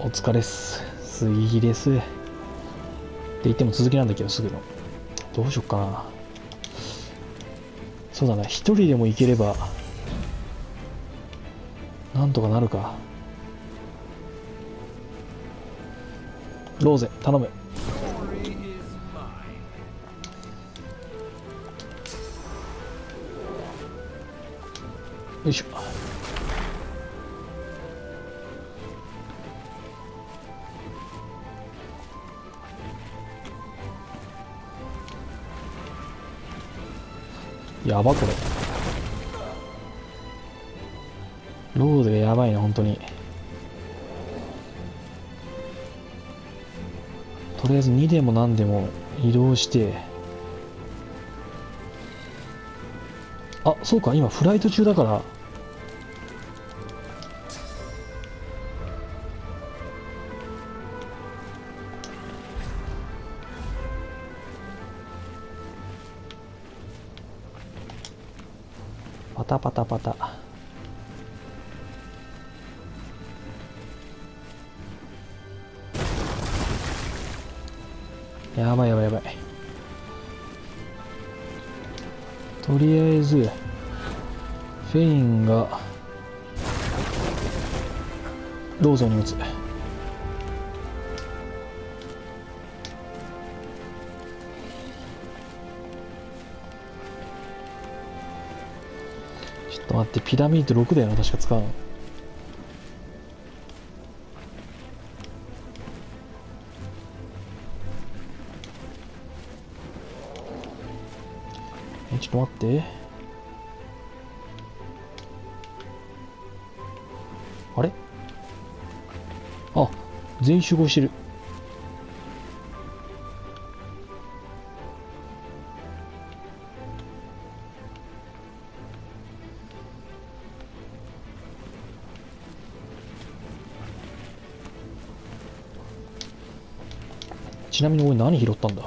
お疲れっす。杉木です。って言っても続きなんだけど、すぐの。どうしよっかな。そうだな、一人でも行ければ、なんとかなるか。ローゼ、頼む。よいしょ。やばこれ。ローゼがやばいな、本当に。とりあえず2でも何でも移動して、あ、そうか、今フライト中だから、パタパタパタ。やばいやばいやばい。とりあえずフェインがローゾンに打つ。ちょっと待って、ピラミッド6だよな、確か使うの。ちょっと待って。あれ、あ、全員集合してる。ちなみに俺何拾ったんだ。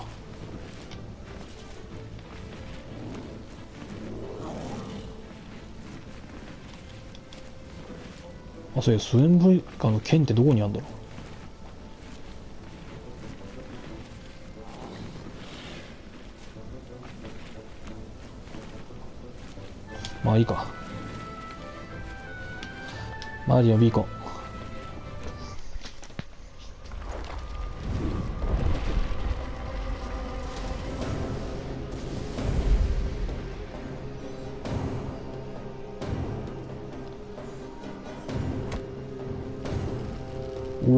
あ、そういや、スウェンブリカの剣ってどこにあるんだろう。まあいいか。マリオビーコン。おお。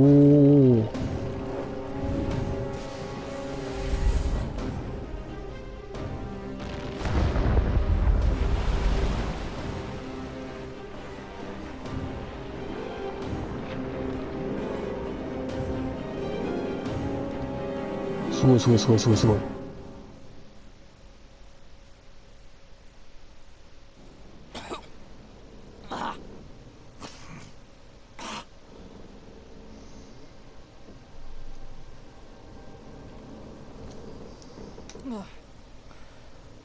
すごいすごいすごいすごいすごい。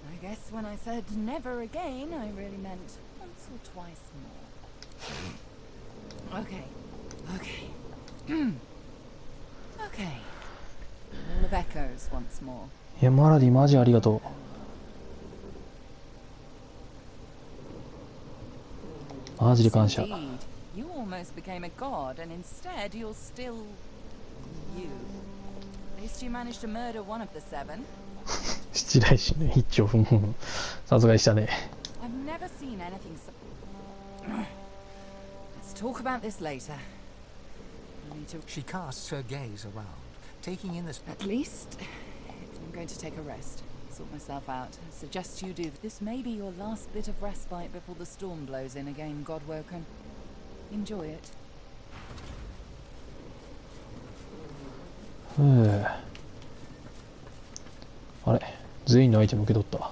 I guess when I said never again, I really meant once or twice more. Okay, okay. Okay. All of echoes once more. いや、マラディマジありがとう。マジで感謝。 Indeed. You almost became a god, and instead you're still you. At least you managed to murder one of the seven. 七大神の一丁も殺害したね。 I've never seen anything so. Let's talk about this later. I need to. She casts her gaze around, taking in the. At least I'm going to take a rest. Sort myself out. I suggest you do. This may be your last bit of respite before the storm blows in again, Godwoken. Enjoy it. あれ、全員のアイテム受け取った。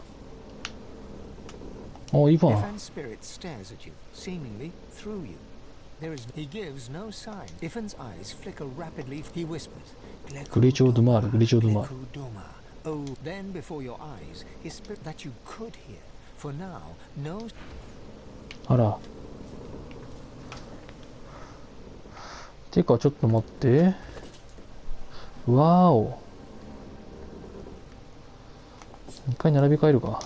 お、いいかな。 Ifan's spirit stares at you, seemingly through you. He gives no sign. Ifan's eyes flicker rapidly. He whispers, グレチョードマール、グレチョードマール。 Oh, then before your eyes, his spirit that you could hear. For now, no. あら。てかちょっと待って。わーお。一回並び替えるか。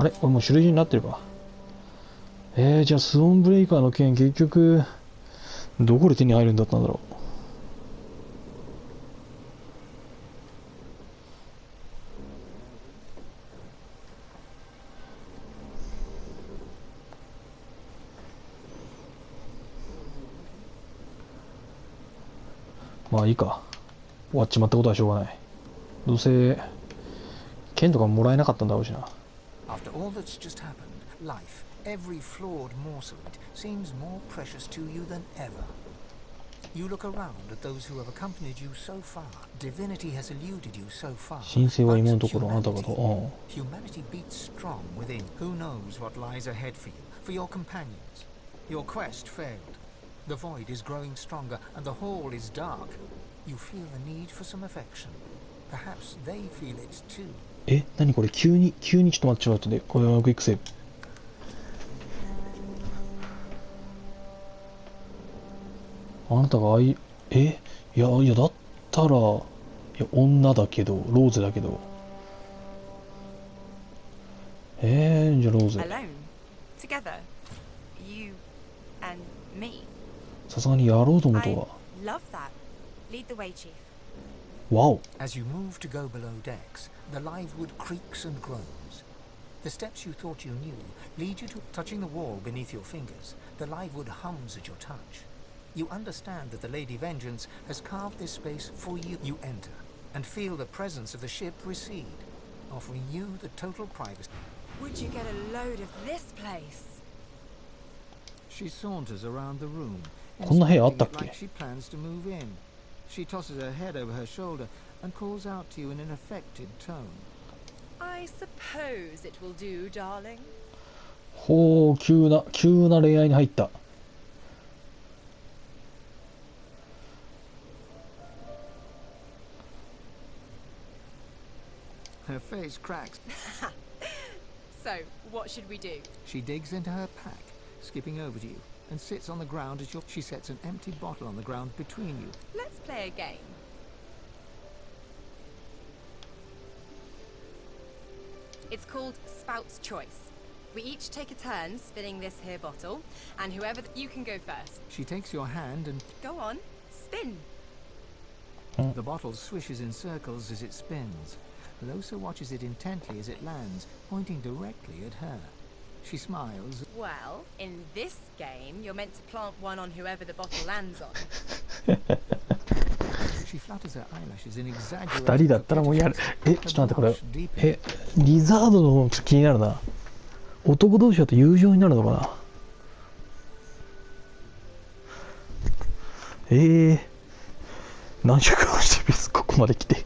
あれ、これもう種類になってるか。じゃあスオンブレイカーの剣結局どこで手に入るんだったんだろう。まあいいか。終わっちまったことはしょうがない。どうせ剣とかもらえなかったんだろうしな。After all that's just happened, life, every flawed morsel of it, seems more precious to you than ever. You look around at those who have accompanied you so far. Divinity has eluded you so far. 神聖は今のところあなた方。Humanity beats strong within. Who knows what lies ahead for you, for your companions? Your quest failed. The void is growing stronger, and the hall is dark. You feel the need for some affection. Perhaps they feel it too. 何これ急にちょっと待ってちょっとで、これはクイックセーブ。あなたがいやだったら、女だけど、ローゼだけど。じゃあローゼ。Alone, together, you and me. さすがにやろうと思うと I は。love that. Lead the way, Chief. わお。 As you move to go below decks, the live wood creaks and groans. The steps you thought you knew lead you to touching the wall beneath your fingers. The live wood hums at your touch. You understand that the Lady Vengeance has carved this space for you. You enter and feel the presence of the ship recede, offering you the total privacy. Would you get a load of this place? She saunters around the room, こんな部屋あったっ inspecting it け？ like she plans to move in. She tosses her head over her shoulder and calls out to you in an affected tone. I suppose it will do, darling. ほう、急な恋愛に入った。Her face cracks. So, what should we do? She digs into her pack, skipping over to you, and sits on the ground as she sets an empty bottle on the ground between you. Let's play a game. It's called Spout's Choice. We each take a turn spinning this here bottle, and whoever you can go first. She takes your hand and Go on, spin. the bottle swishes in circles as it spins. Losa watches it intently as it lands, pointing directly at her. She smiles. Well, in this game, you're meant to plant one on whoever the bottle lands on. She flutters her eyelashes in exaggerated 二人だったらもうやる。ちょっと待って、これ。 Deep in リザードの方がちょっと気になるな。男同士だと友情になるのかな。何尺もしてますここまで来て。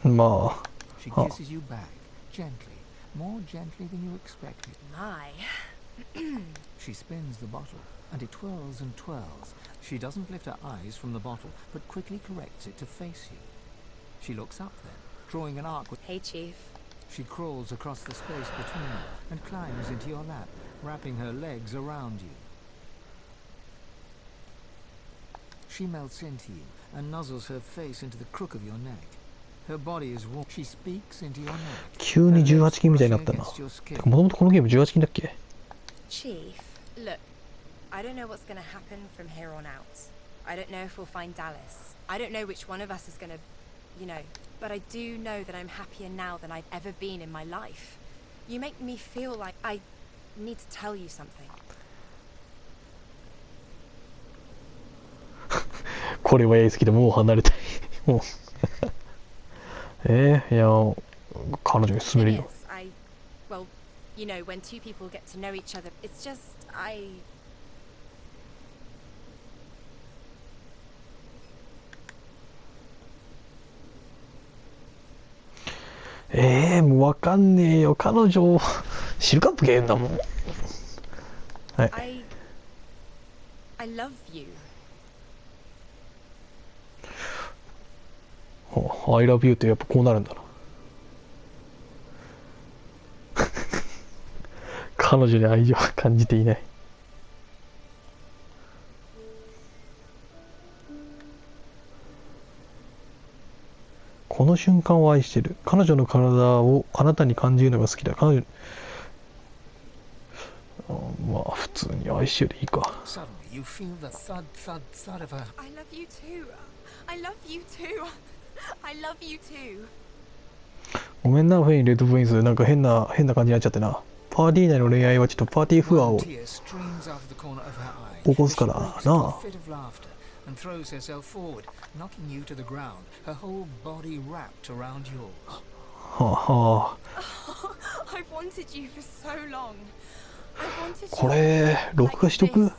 まあ。 She kisses you back, gently, more gently than you expected. My. She spins the bottle, and it twirls and twirls. She doesn't lift her eyes from the bottle, but quickly corrects it to face you. She looks up then, drawing an arc with... Hey, Chief. She crawls across the space between you and climbs into your lap, wrapping her legs around you. She melts into you and nuzzles her face into the crook of your neck. Her body is warm. She speaks into your neck. 急に18禁みたいになったな。もともとこのゲーム18禁だっけ？ Chief, look, I don't know what's going to happen from here on out. I don't know if we'll find Dallas. I don't know which one of us is going to, but I do know that I'm happier now than I've ever been in my life. You make me feel like I need to tell you something. これは好きでもう離れたい。もう。いや、彼女に勧める Thing よ。 is, well, when two people get to know each other, it's just, もうわかんねえよ。彼女、シルカップゲーんだもん。はい。I love you. I love you ってやっぱこうなるんだな。彼女に愛情は感じていない。この瞬間を愛してる。彼女の体をあなたに感じるのが好きだ。彼女、まあ普通に愛してるでいいか。Suddenly, you feel the thud, thud, thud of her. I love you too. I love you too. I love you too. ごめんな、フェイン、レッドプリンス。なんか変な感じになっちゃってな。パーティー内の恋愛はちょっとパーティーフアを One tear streams out of the corner of her eye. 起こすから She breaks into な a。fit of laughter and throws herself forward, knocking you to the ground, her whole body wrapped around yours. はあは I've wanted you for so long. I've wanted あ。こ you れ、録画しとく like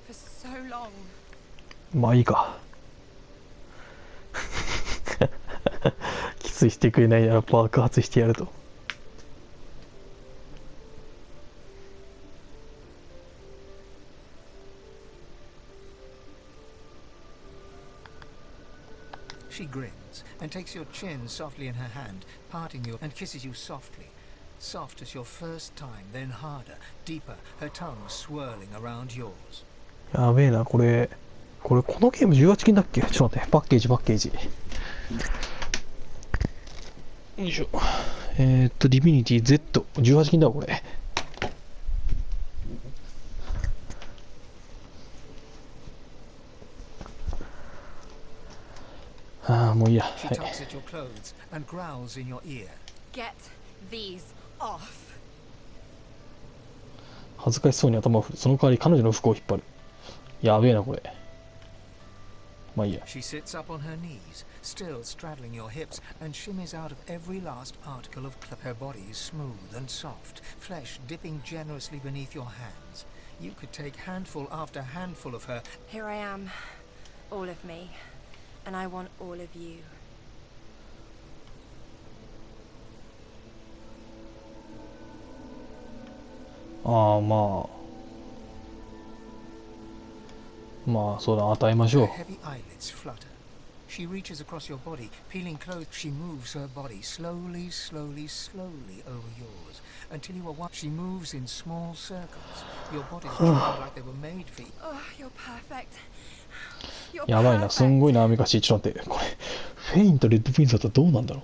this for so long. まあいいか。キスしてくれないなら爆発してやると。She grins and takes your chin softly in her hand, parting you and kisses you softly. Soft as your first time, then harder, deeper, her tongue swirling around yours. やべえな、このゲーム18禁だっけ？ちょっと待って、パッケージ。よいしょ。ディヴィニティ Z、18禁だわ、これ。ああ、もういいや。She はい。tugs at your clothes and growls in your ear. Get these off. 恥ずかしそうに頭を振る。その代わり彼女の服を引っ張る。やべえな、これ。まあいいや。She sits up on her knees, still straddling your hips, and shimmies out of every last article of her body is smooth and soft, flesh dipping generously beneath your hands. You could take handful after handful of her. Here I am, all of me, and I want all of you. ああ、まあそうだ、与えましょ Her う。 heavy eyelids flutter. She reaches across your body, peeling clothes. She moves her body slowly, slowly, slowly over yours, until you are one. She moves in small circles. Your bodies joined like they were made for you. Oh, you're perfect. You're やばいな、すんご perfect. いな、アメカシ。ちょっと待って、これ、フェインとレッドピンスだったらどうなんだろ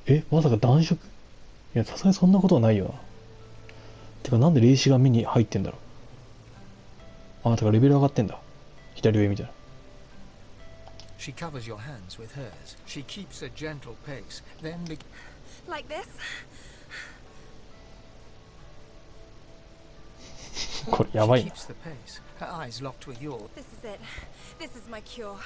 う。まさか男色？いや、さすがにそんなことはないよな。てか、なんで霊視が目に入ってんだろう。てか、レベル上がってんだ。左上みたいな。She covers your hands with hers. She keeps a gentle pace, then Like this? これ、やばい she な。 keeps the pace. Her eyes locked with yours. This is it. This is my cure.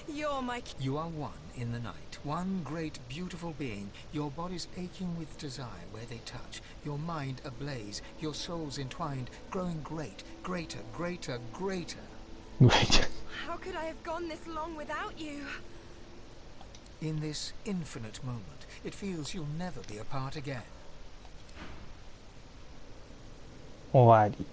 You're my cure. You are one in the night, one great, beautiful being. Your body's aching with desire where they touch. Your mind ablaze. Your souls entwined, growing great, greater, greater, greater. ぐらいじゃん。 How could I have gone this long without you? In this infinite moment, it feels you'll never be apart again. 終わり。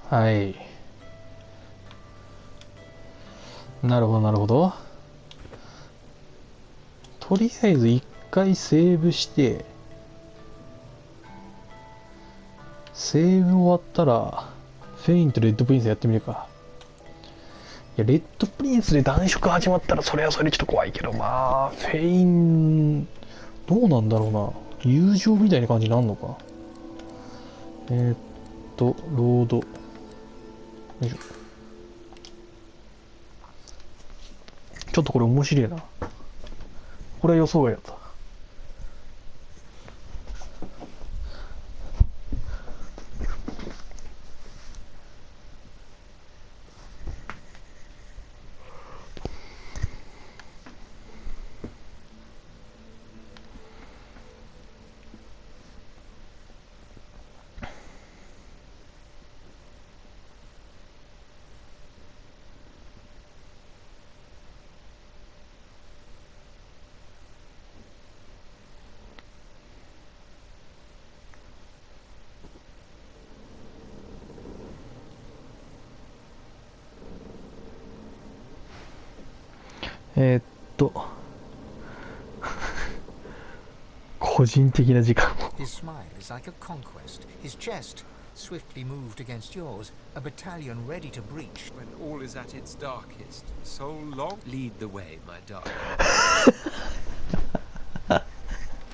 はい。なるほど。とりあえず一回セーブして、セーブ終わったら、フェインとレッドプリンスやってみるか。いや、レッドプリンスで男色始まったらそれはそれでちょっと怖いけど、まあ、フェイン、どうなんだろうな。友情みたいな感じになるのか。ロード。よいしょ。ちょっとこれ面白いな。これは予想外だった。えーっと個人的な時間を。 His smile is like a conquest. His chest swiftly moved against yours, a battalion ready to breach. When all is at its darkest, so long. Lead the way, my darling.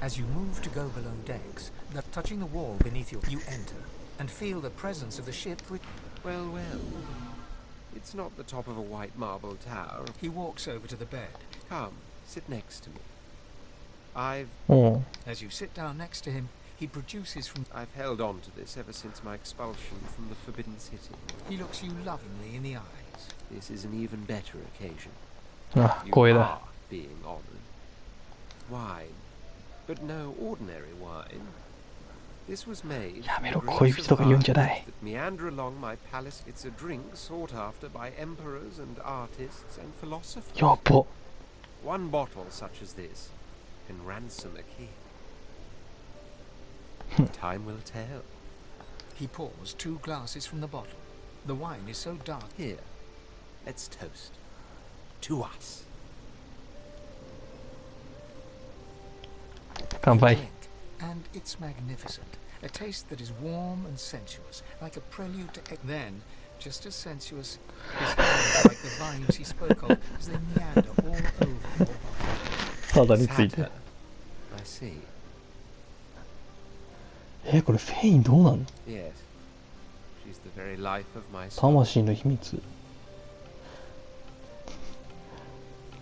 As you move to go below decks, touching the wall beneath you enter and feel the presence of the ship. Well, well. It's not the top of a white marble tower. He walks over to the bed. Come, sit next to me. I've うん。 As you sit down next to him, he produces from... I've held on to this ever since my expulsion from the Forbidden City. He looks you lovingly in the eyes. This is an even better occasion. あ、 You 声 are だ。 being honored. Wine, but no ordinary wine. This was made やめろ、 from 恋 grapes 人と of か言うんじゃない。 vines that meander along my palace. It's a drink sought after by emperors and artists and philosophers. やっば。 One bottle such as this can ransom a king. Time will tell. He pours 2 glasses from the bottle. The wine is so dark. Here, let's toast. To us. 乾杯。 Drink, and it's magnificent. A taste that is warm and sensuous, like a prelude to... Then, just as sensuous, his hands are like the vines he spoke of as they meander all over your body. 肌について。 I see. これフェインどうなんの？ Yes. She's the very life of my soul. 魂の秘密。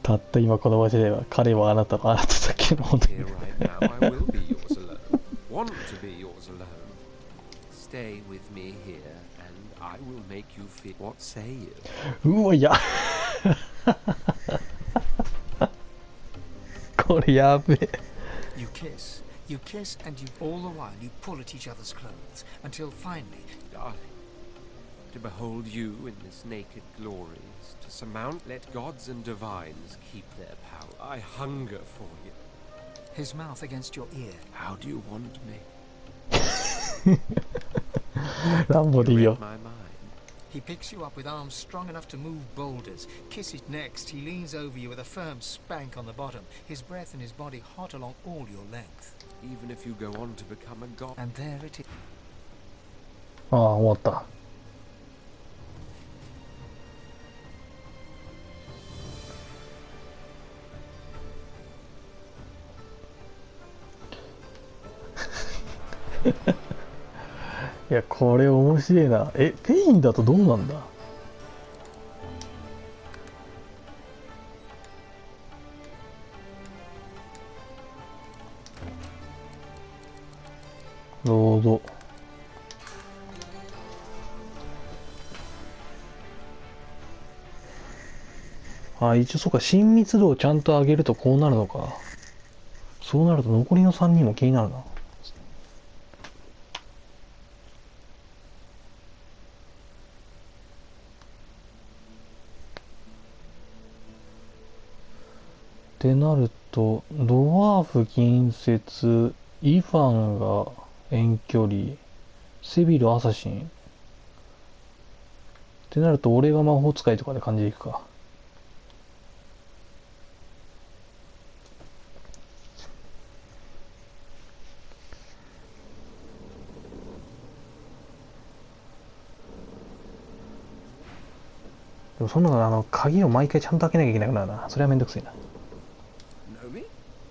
たった今この場所では彼はあなただけの本当に。 Here right now, I will be yours alone. Want to be yours alone. Stay with me here, and I will make you feel. What say you? うわ、いや。これやべえ。 You kiss, and you all the while you pull at each other's clothes until finally, Darling, to behold you in this naked glory is to surmount. Let gods and divines keep their power. I hunger for you. his mouth against your ear. How do you want me? ランボでいい Read よ。 my mind. He picks you up with arms strong enough to move boulders. Kisses next, he leans over you with a firm spank on the bottom, his breath and his body hot along all your length. Even if you go on to become a god. And there it is. ああ、終わった。いや、これ面白いな。フェインだとどうなんだ？どうぞ。あ、一応そうか、親密度をちゃんと上げるとこうなるのか。そうなると残りの3人も気になるな。ってなると、ドワーフ近接、イファンが遠距離、セビルアサシン。ってなると、俺が魔法使いとかで感じでいくか。でもそんなの鍵を毎回ちゃんと開けなきゃいけなくなるな。それはめんどくせえな。Know me?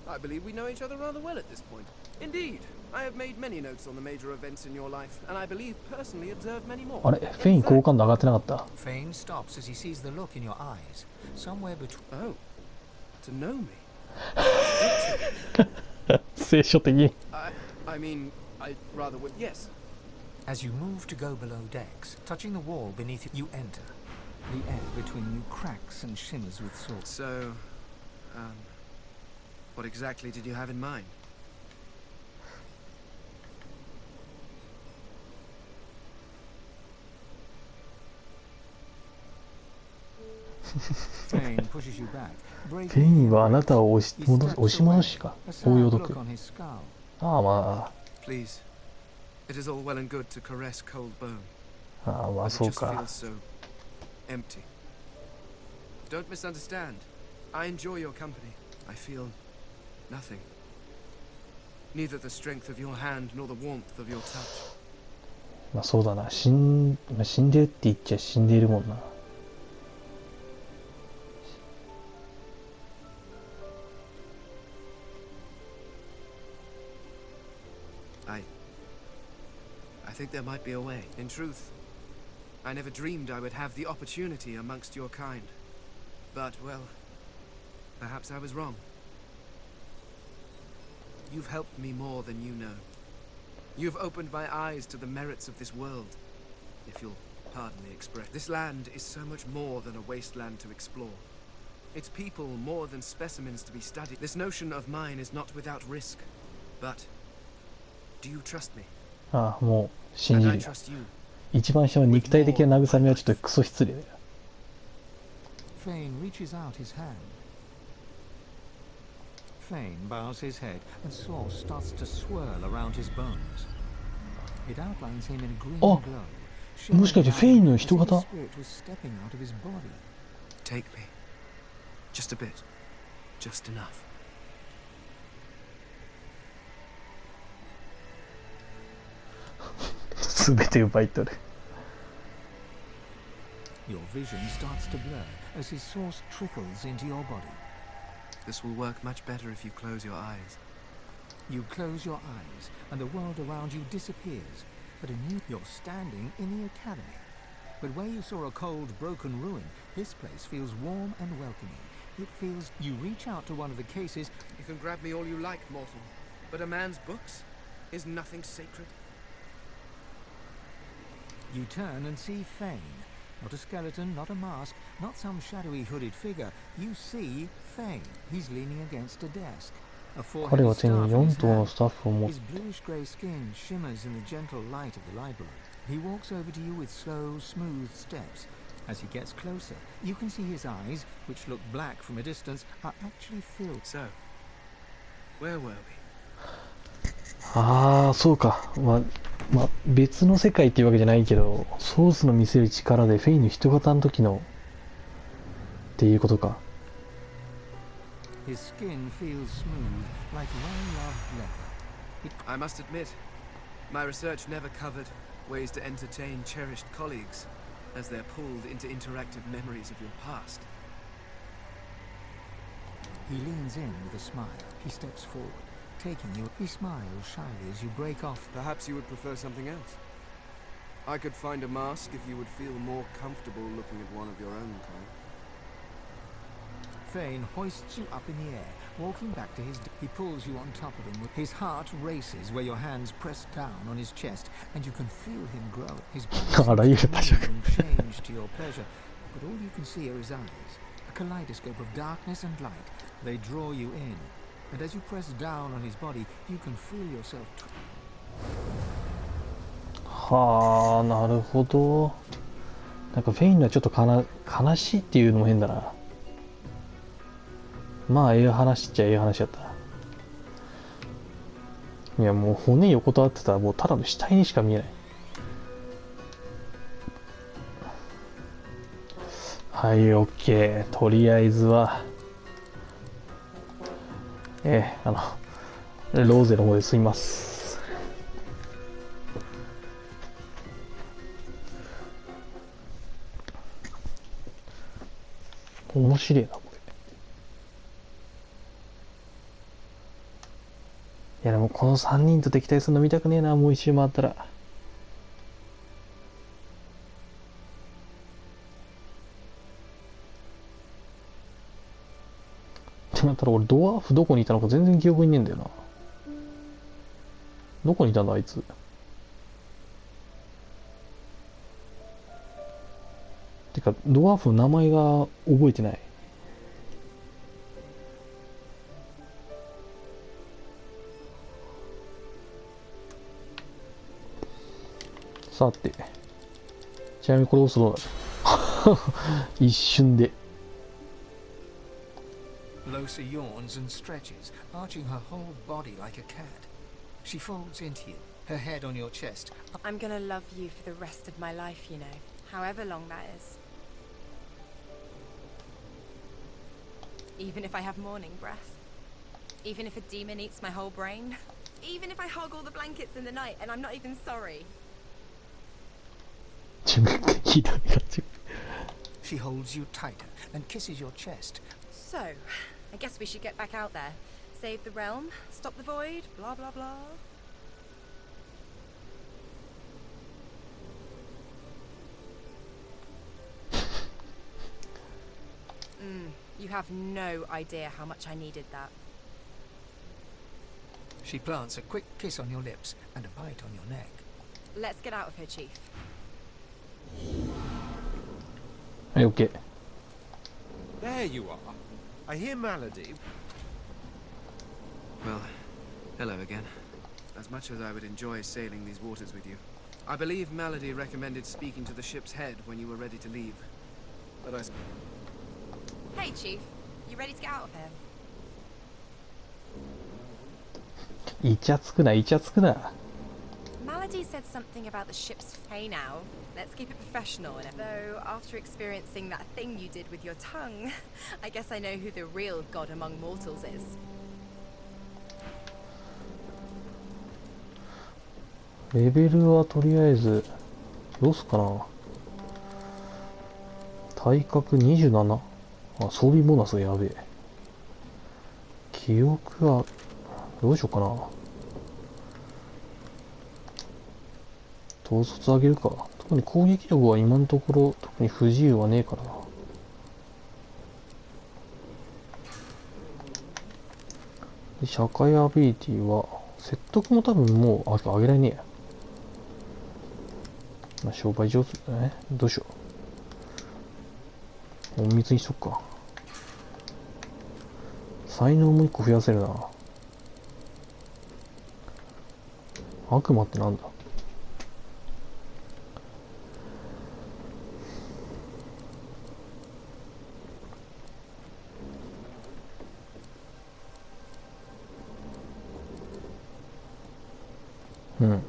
I believe we know each other rather well at this point. Indeed, I have made many notes on the major events in your life, and I believe personally observed many more. あれ、フェイン好感度上がってなかった。Fane stops as he sees the look in your eyes, somewhere between. Oh, to know me. 聖書的。I mean, I rather would. Yes. As you move to go below decks, touching the wall beneath you, you enter. The air between you cracks and shimmers with salt. So, what exactly did you have in mind? Fane pushes you back, フェインはあなたを押し戻しか。 a 応 sad 用 look 毒。 on his skull. ああ、ま Please. It is all well and good to caress cold bone, あ、ああ、まあ but そう it just か。 feels so empty. Don't misunderstand. I enjoy your company. I feel nothing. Neither the strength of your hand nor the warmth of your touch. まあそうだな。死んでるって言っちゃ死んでいるもんな。I think there might be a way. In truth, I never dreamed I would have the opportunity amongst your kind. But, well, perhaps I was wrong. You've helped me more than you know. You've opened my eyes to the merits of this world, if you'll pardon the expression. This land is so much more than a wasteland to explore. Its people more than specimens to be studied. This notion of mine is not without risk. But, do you trust me? ああ、もう信じ And I るよ。 trust you. 一番下の肉体的な慰めはちょっとクソ失礼だよ。Fane reaches out his hand. Fane bows his head, and sauce starts to swirl around his bones. It outlines him in a green glow. もしかしてフェインの人型？ Take me. Just a bit. Just enough. すべて奪い取る。Your vision starts to blur as his source trickles into your body. This will work much better if you close your eyes. You close your eyes, and the world around you disappears. But you're standing in the academy. But where you saw a cold, broken ruin, this place feels warm and welcoming. It feels you reach out to one of the cases. You can grab me all you like, mortal. But a man's books? Is nothing sacred? You turn and see Fane. Not a skeleton, not a mask, not some shadowy hooded figure. You see Fane. He's leaning against a desk. A 彼 four-headed は手に staff in 4 his 頭の hand. スタッフを持っ His bluish grey skin shimmers in the gentle light of the library. He walks over to you with slow, smooth steps. As he gets closer, you can see his eyes, which look black from a distance, are actually filled. So, where were we? ああ、そうか。まあ、別の世界っていうわけじゃないけど、ソースの見せる力でフェインの人型の時のっていうことか。His skin feels smooth, like well-loved leather. I must admit, my research never covered ways to entertain cherished colleagues as they're pulled into interactive memories of your past. He leans in with a smile. He steps forward, taking you. He smiles shyly as you break off. Perhaps you would prefer something else. I could find a mask if you would feel more comfortable looking at one of your own kind. Fane hoists you up in the air, walking back to his... He pulls you on top of him. His heart races where your hands press down on his chest, and you can feel him grow. His body seems to move and change to your pleasure, but all you can see are his eyes. A kaleidoscope of darkness and light. They draw you in, and as you press down on his body, you can feel yourself... はあ、なるほど。なんかフェインはちょっと悲しいっていうのも変だな。まあ、ええ話っちゃええ話やったな。いや、もう骨横たわってたら、もうただの死体にしか見えない。はい、オッケー。とりあえずは、ローゼの方で済みます。面白いな、これ。いやでもこの3人と敵対するの見たくねえな、もう一周回ったら。ってなったら俺ドワーフどこにいたのか全然記憶にねえんだよな。どこにいたんだあいつ。てかドワーフの名前が覚えてない。さて、ちなみにこれ押すどうだ一瞬で。Losa yawns and stretches, arching her whole body like a cat. She folds into you, her head on your chest. I'm gonna love you for the rest of my life, you know, however long that is. Even if I have morning breath. Even if a demon eats my whole brain. Even if I hog all the blankets in the night and I'm not even sorry. 自分でひどいな自分。 She holds you tighter and kisses your chest. So, I guess we should get back out there. Save the realm, stop the void, blah blah blah. You have no idea how much I needed that. She plants a quick kiss on your lips and a bite on your neck. Let's get out of here, Chief. はい、OK。 There you are. I hear Malady. Well, hello again. As much as I would enjoy sailing these waters with you, I believe Malady recommended speaking to the ship's head when you were ready to leave. But Hey, Chief. You ready to get out of here? イチャつくな、イチャつくな。 Malady said something about the ship's... Hey now, let's keep it professional. Though, after experiencing that thing you did with your tongue, I guess I know who the real god among mortals is. レベルはとりあえずどうすっかな。体格27。あ、装備ボーナスがやべえ。記憶はどうしようかな。統率上げるか。特に攻撃力は今のところ特に不自由はねえからな。で社会アビリティは説得も多分もう上げられねえや。まあ、商売上手だね。どうしよう。隠密にしとくか。才能も1個増やせるな。悪魔ってなんだ。うん。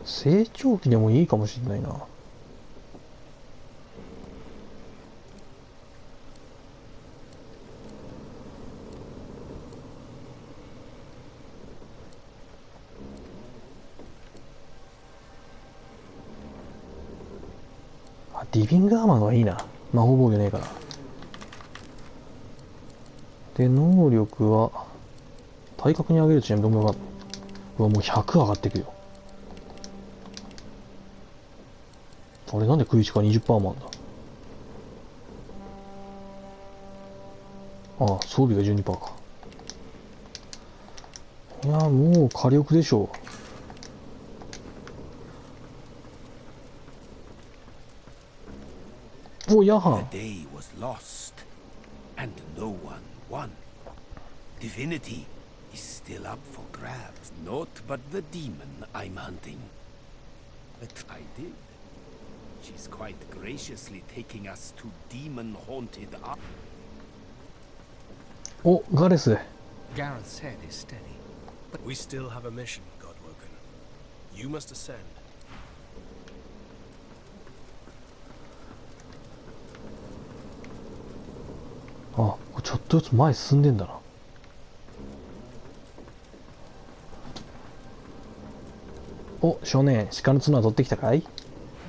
成長期でもいいかもしれないな。あ、ディビングアーマーはいいな。魔法防御ねえから。で、能力は体格に上げるとちなみにどんぐらい上がるの？うわ、もう100上がっていくよ。あれなんで食いしか 20% もあんだ。ああ、装備が 12% か。いやもう火力でしょう。お、ヤハン。 The day was lost, and no one won. Divinity is still up for grabs. Not but the demon I'm hunting. But I did. She's quite graciously taking us to demon-haunted... お、ガレス。 Gareth's head is steady. But we still have a mission, Godwoken. You must ascend. あ、ちょっとずつ前進んでんだな。お、少年、鹿の角は取ってきたかい？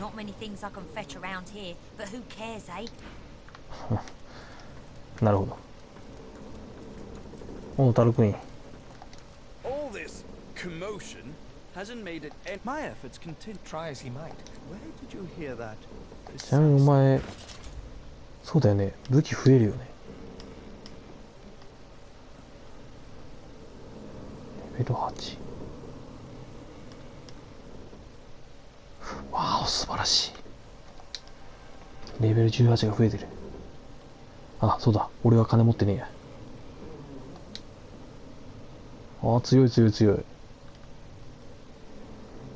Not many things I can fetch around here, but who cares, eh? なるほど。お、タルクイン。 All this commotion hasn't made it end. My efforts continue. Try as he might. Where did you hear that? ちなみにお前、そうだよね。武器増えるよね。レベル8。わあ、素晴らしい。レベル18が増えてる。あ、そうだ。俺は金持ってねえや。ああ、強い強い強い。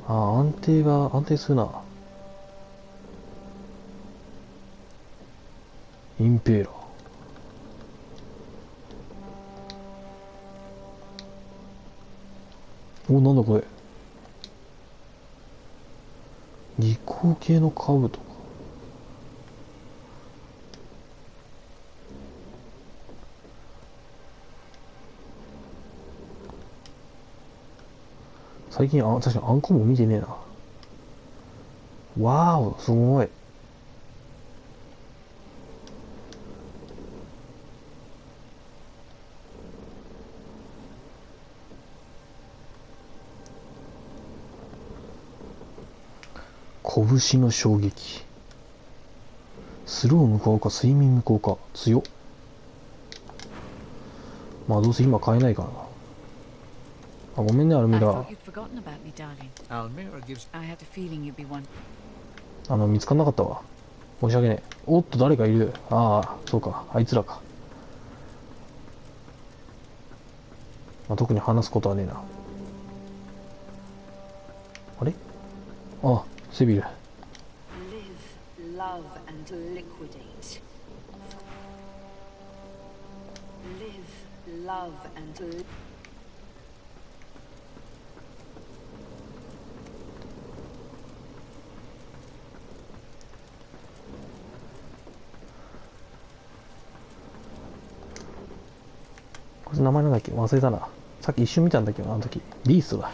ああ、安定するな。インペーラー。お、なんだこれ。理工系の兜か。最近、確かにアンコも見てねえな。わーお、すごい。拳の衝撃。スロー無効か睡眠無効か。強っ。まあどうせ今買えないからな。あ、ごめんね、アルミラ。見つかんなかったわ。申し訳ねえ。おっと、誰かいる。ああ、そうか。あいつらか。まあ、特に話すことはねえな。あれ？あ、セビル。これ名前なんだっけ？忘れたな。さっき一瞬見たんだけど、あの時。ビーストだ。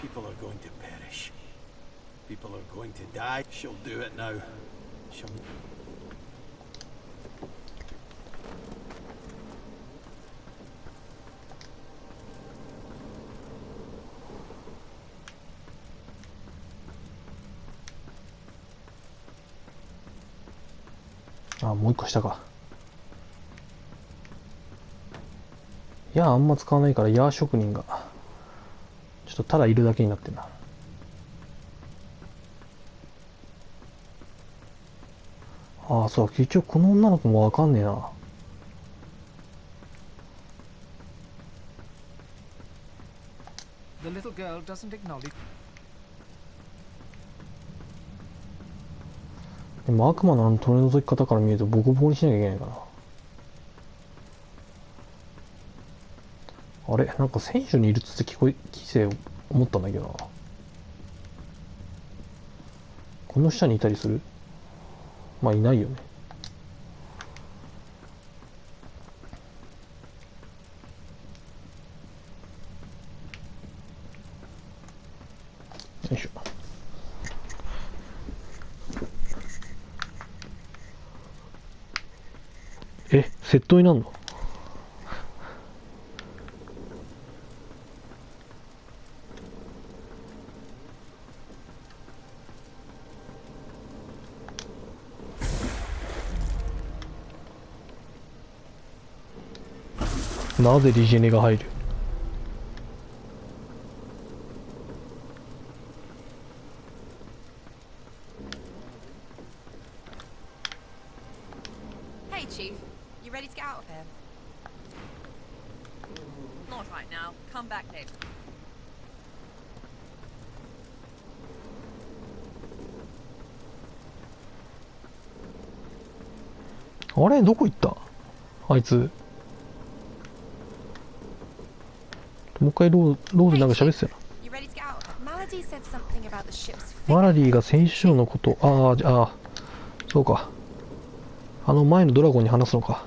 あ、もう一個下か。矢あんま使わないから矢職人がちょっとただいるだけになってんな。ああ、そう、結局この女の子もわかんねえな。でも悪魔のあの取り除き方から見るとボコボコにしなきゃいけないかな。あれ、なんか選手にいるつって規制思ったんだけどな。この下にいたりする？まあいないよね。よいしょ。え、窃盗になるの？なぜリジェネが入る？Hey, Chief. You ready to get out of here? Not right now. Come back later. あれ、どこ行った？あいつ。もう一回ローでなんか喋ってたよな。マラディが選手長のこと、そうか。あの前のドラゴンに話すのか。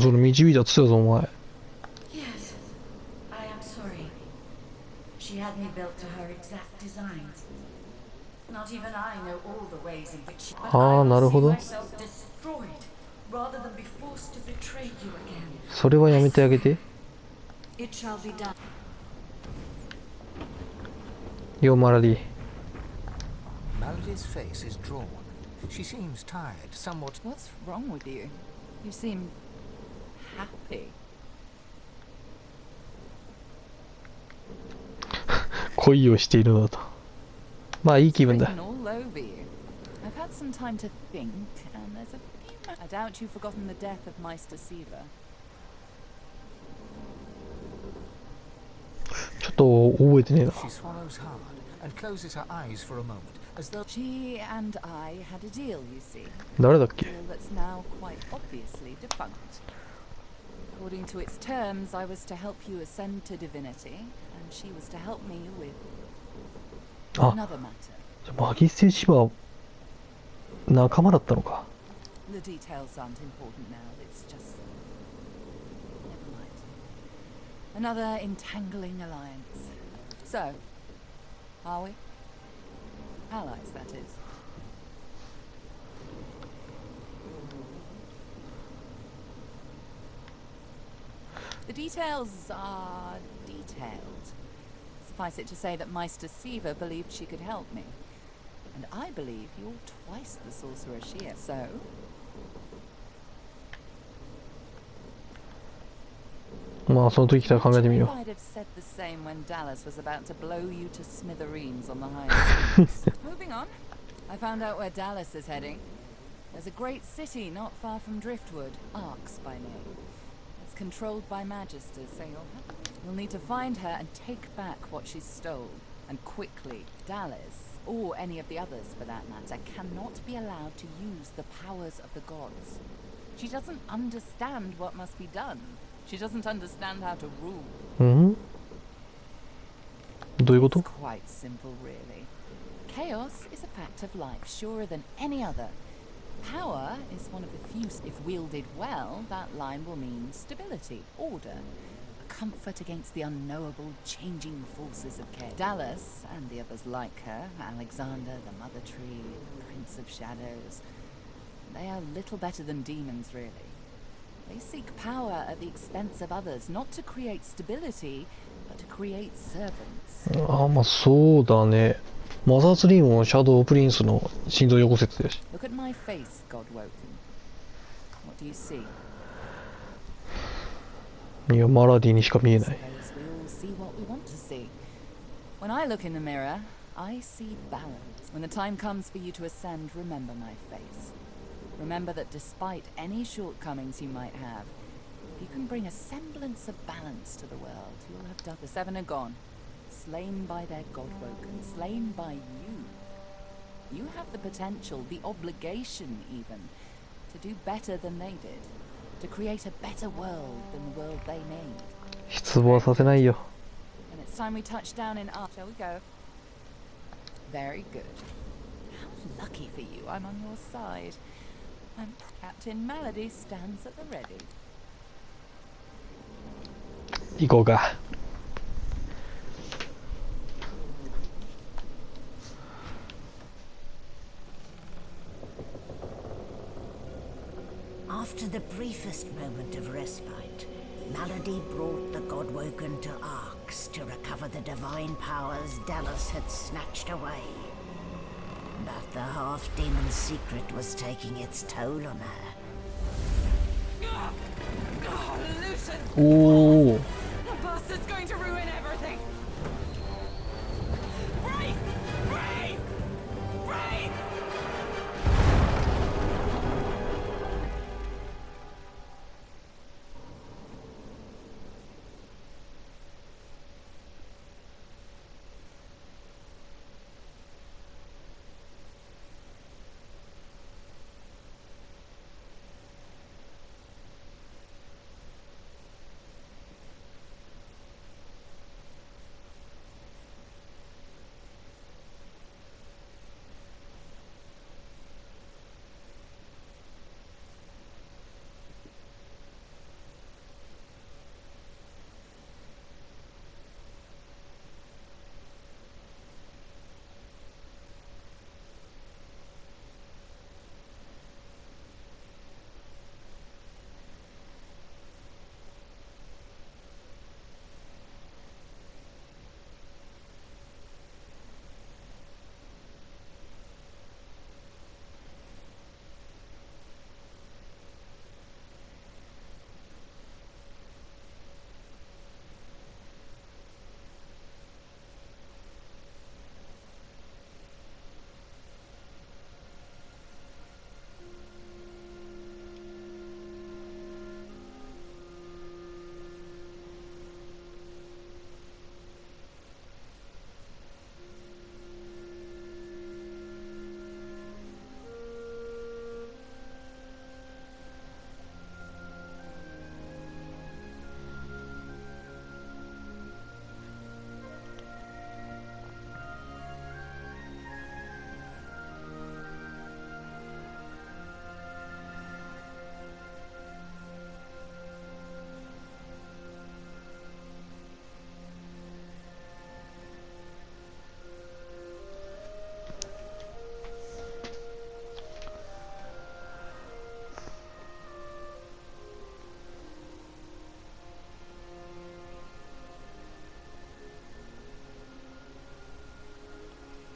それ導いたっつったぞお前。Yes, I am sorry. She had me built to her exact designs. Not even I know all the ways in which she. But I will see myself destroyed rather than be forced to betray you again. それはやめてあげて。It shall be done. よ、マラディ。Melody's face is drawn. She seems tired, somewhat. What's wrong with you? You seem happy. 恋をしているのだと。まあいい気分だ。 Written all over you. I've had some time to think, and there's a few. I doubt you've forgotten the death of Meister Siva. ちょっと覚えてねえな。 She swallows hard and closes her eyes for a moment, as though She and I had a deal, you see. 誰だっけ？ Deal that's now quite obviously defunct. According to its terms, I was to help you ascend to divinity, and she was to help me with あ、 another matter. マギセシは仲間だったのか。 The details aren't important now. It's just never mind. Another entangling alliance. So, are we? Allies, that is. The details are detailed. Suffice it to say that Meister Siva believed she could help me. And I believe you're twice the sorcerer she is. So? Well, まあその時から考えてみよう。 I'd have said the same when Dallas was about to blow you to smithereens on the high seas. Moving on. I found out where Dallas is heading. There's a great city not far from Driftwood, Arx by name. It's controlled by Magisters, so you'll need to find her and take back what she stole. And quickly. Dallas, or any of the others for that matter, cannot be allowed to use the powers of the gods. She doesn't understand what must be done. She doesn't understand how to rule. うん？どういうこ It's と？ quite simple, really. Chaos is a fact of life, surer than any other. Power is one of the few. If wielded well, that line will mean stability, order, a comfort against the unknowable, changing forces of chaos. Dallas and the others like her, Alexander, the Mother Tree, the Prince of Shadows, they are little better than demons, really. They seek power at the expense of others, not to create stability, but to create servants. ああ、まあそうだね。マザー3もシャドウプリンスの心臓横説だし。 Look at my face, Godwoken. What do you see? いや、マラディにしか見えない。 Suppose we all see what we want to see. When I look in the mirror, I see balance. When the time comes for you to ascend, remember my face. Remember that despite any shortcomings you might have, if you can bring a semblance of balance to the world, you'll have done. The seven are gone, slain by their Godwoken, slain by you. You have the potential, the obligation even, to do better than they did, to create a better world than the world they made. 失望させないよ。 And it's time we touch down in Arch. Shall we go? Very good. How lucky for you, I'm on your side. And Captain Malady stands at the ready. 行こうか。 After the briefest moment of respite, Malady brought the Godwoken to Arx to recover the divine powers Dallas had snatched away. But the half-demon's secret was taking its toll on her. おお。 The bastard's going to ruin everything! Freeze! Freeze! Freeze!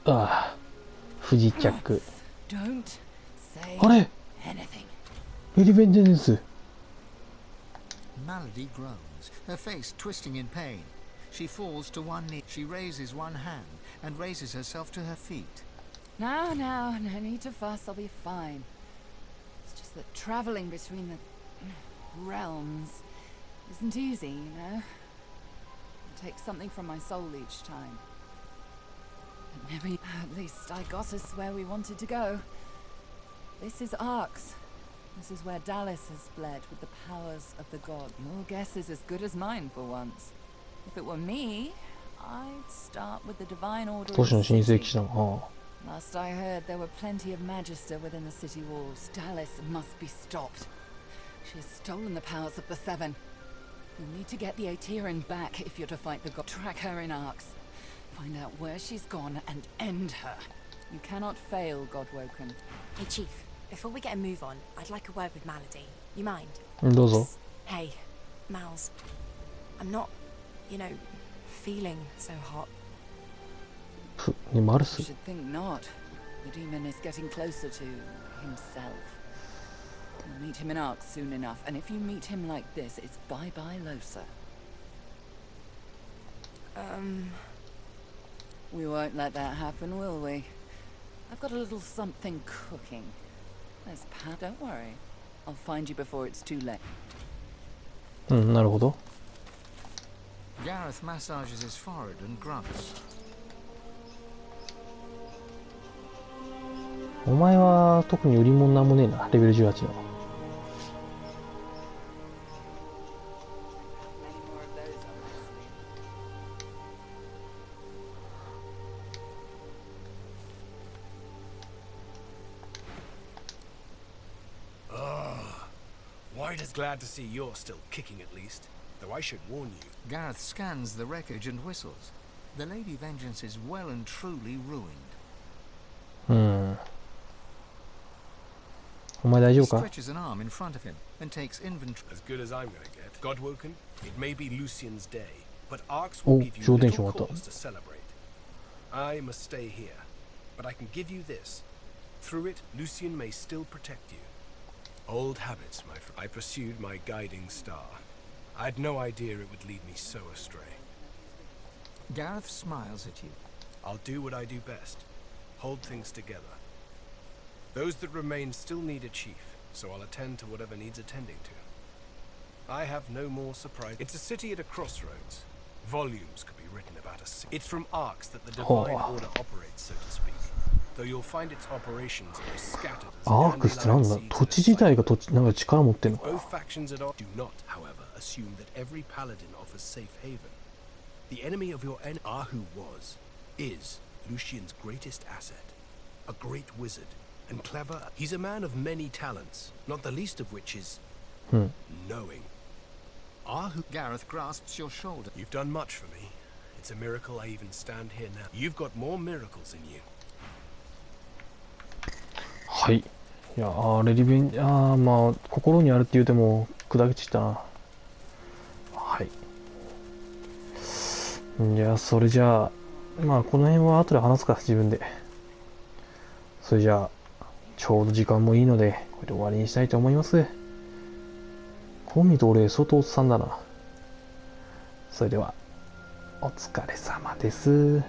ああ、不時着。 Don't say あれ anything. エリベンテンス。 Malady groans, her face twisting in pain. She falls to one knee. She raises one hand and raises herself to her feet. Now, no need to fuss, I'll be fine. It's just that traveling between the realms isn't easy, you know? It takes something from my soul each time. But maybe, at least I got us where we wanted to go. This is Arx. This is where Dallas has fled with the powers of the god. Your guess is as good as mine for once. If it were me, I'd start with the divine order 都 of 市の the 新世 city. 紀だな。あ Last I heard, there were plenty of magister within the city walls. Dallas must be stopped. She has stolen the powers of the Seven. You'll need to get the Aetiran back if you're to fight the god. Track her in Arx. Find out where she's gone and end her. You cannot fail, Godwoken. Hey, Chief. Before we get a move on, I'd like a word with Malady. You mind? どうぞ。 Hey, Mals. I'm not, you know, feeling so hot. マル You ス。 should think not. The demon is getting closer to himself. You'll meet him in Arx soon enough, and if you meet him like this, it's bye-bye Losa. We won't let that happen, will we? I've got a little something cooking. There's don't worry. I'll find you before it's too late. うん、なるほど。 Gareth massages his forehead and grunts. お前は特に売り物なんもねえな、レベル18の。 Many more of those up my sleeve. White is glad to see you're still kicking at least. Though I should warn you. Gareth scans the wreckage and whistles. The Lady Vengeance is well and truly ruined. うん。お前大 He 丈夫か？ stretches an arm in front of him and takes inventory. As good as I'm gonna get. Godwoken, it may be Lucian's day, but Arx Oh, will give you 昇天書 little 終わった。 cause to celebrate. I must stay here, but I can give you this. Through it, Lucian may still protect you. Old habits, my friend. I pursued my guiding star. I had no idea it would lead me so astray. Gareth smiles at you. I'll do what I do best. Hold things together. Those that remain still need a chief, so I'll attend to whatever needs attending to. I have no more surprise. It's a city at a crossroads. Volumes could be written about a city. It's from Arx that the divine order operates, so to speak. Though you'll find its operations are as scattered as アークスってなんだ？ dandelion seeds 土地自体がなんか力持ってんのかな？ Both factions at odds do not, however, assume that every paladin offers safe haven. The enemy of your enemy, who was, is Lucian's greatest asset. A great wizard, and clever. He's a man of many talents, not the least of which is knowing. Who Gareth grasps your shoulder. You've done much for me. It's a miracle I even stand here now. You've got more miracles in you. はい。いやレリベンまあ心にあるって言うても砕けちったな。はい。じゃあそれじゃあまあこの辺は後で話すか自分で。それじゃあちょうど時間もいいのでこれで終わりにしたいと思います。こう見ると俺相当おっさんだな。それではお疲れ様です。